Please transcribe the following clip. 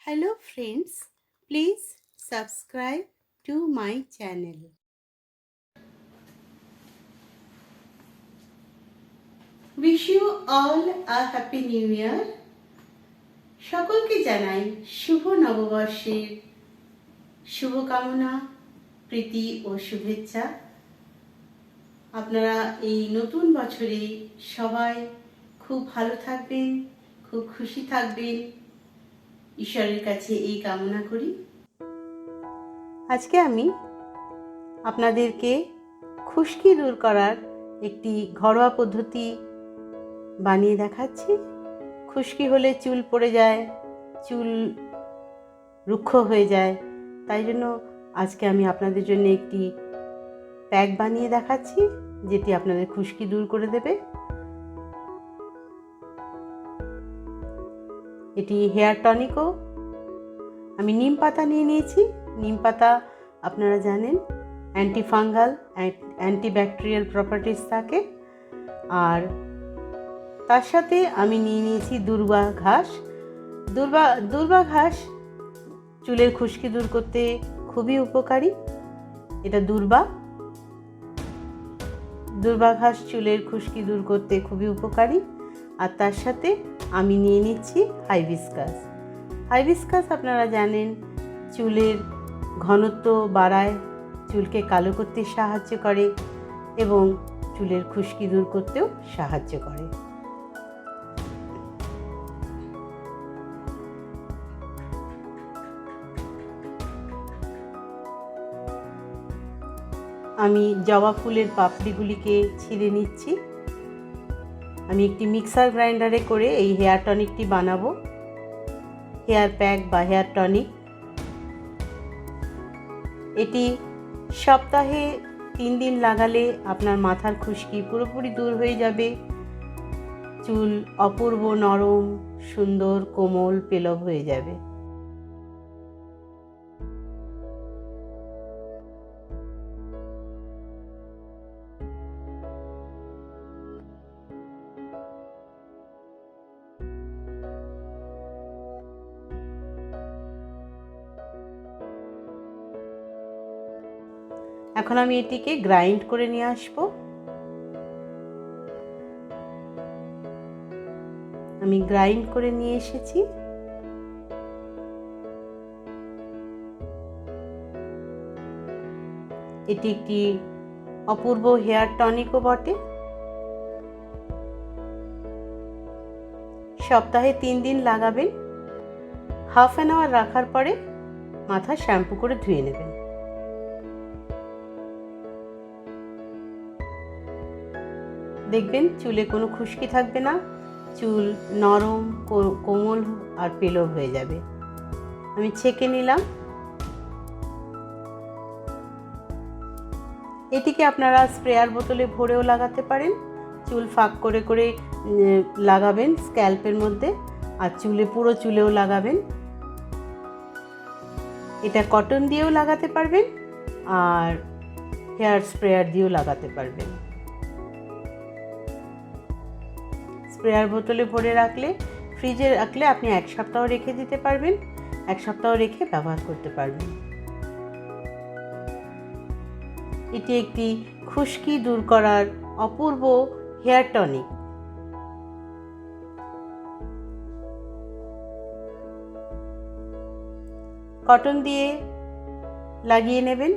Hello friends, please subscribe to my channel. Wish you all a happy new year. সকলকে জানাই শুভ নববর্ষের শুভকামনা, প্রীতি ও শুভেচ্ছা। আপনারা এই নতুন বছরে সবাই খুব ভালো থাকবেন, খুব খুশি থাকবেন, ঈশ্বরের কাছে এই কামনা করি। আজকে আমি আপনাদেরকে খুশকি দূর করার একটি ঘরোয়া পদ্ধতি বানিয়ে দেখাচ্ছি। খুশকি হলে চুল পড়ে যায়, চুল রুক্ষ হয়ে যায়, তাই জন্য আজকে আমি আপনাদের জন্য একটি প্যাক বানিয়ে দেখাচ্ছি যেটি আপনাদের খুশকি দূর করে দেবে। এটি হেয়ার টনিকও। আমি নিম পাতা নিয়ে নিয়েছি। নিম পাতা আপনারা জানেন অ্যান্টিফাঙ্গাল, অ্যান্টিব্যাকটেরিয়াল প্রপার্টিস থাকে। আর তার সাথে আমি নিয়ে নিয়েছি দুর্বা ঘাস। দুর্বা ঘাস চুলের খুশকি দূর করতে খুবই উপকারী। এটা দুর্বা ঘাস চুলের খুশকি দূর করতে খুবই উপকারী। আর তার সাথে আমি নিয়ে নিচ্ছি হাইবিস্কাস। হাইবিস্কাস আপনারা জানেন চুলের ঘনত্ব বাড়ায়, চুলকে কালো করতে সাহায্য করে এবং চুলের খুশকি দূর করতেও সাহায্য করে। আমি জবা ফুলের পাপড়িগুলিকে ছিঁড়ে নিচ্ছি। আমি একটি মিক্সার গ্রাইন্ডারে করে এই হেয়ার টনিকটি বানাবো, হেয়ার প্যাক বা হেয়ার টনিক। এটি সপ্তাহে 3 দিন লাগালে আপনার মাথার খুশকি পুরোপুরি দূর হয়ে যাবে। চুল অপূর্ব নরম, সুন্দর, কোমল, পেলব হয়ে যাবে। এখন আমি এটিকে গ্রাইন্ড করে নিয়ে আসব। আমি গ্রাইন্ড করে নিয়ে এসেছি। এটি একটি অপূর্ব হেয়ার টনিকও বটে। সপ্তাহে 3 দিন লাগাবেন। হাফ অ্যান আওয়ার রাখার পরে মাথা শ্যাম্পু করে ধুয়ে নেবেন। দেখবেন চুলে কোনো খুশকি থাকবে না, চুল নরম, কোমল আর পেলব হয়ে যাবে। আমি ছেঁকে নিলাম। এটিকে আপনারা স্প্রেয়ার বোতলে ভরেও লাগাতে পারেন। চুল ফাঁক করে করে লাগাবেন স্ক্যাল্পের মধ্যে, আর পুরো চুলেও লাগাবেন। এটা কটন দিয়েও লাগাতে পারবেন আর হেয়ার স্প্রেয়ার দিয়েও লাগাতে পারবেন। স্প্রেয়ার বোতলে ভরে রাখলে, ফ্রিজে রাখলে আপনি 1 সপ্তাহ রেখে দিতে পারবেন, 1 সপ্তাহ রেখে ব্যবহার করতে পারবেন। এটি একটি খুশকি দূর করার অপূর্ব হেয়ার টনিক। কটন দিয়ে লাগিয়ে নেবেন।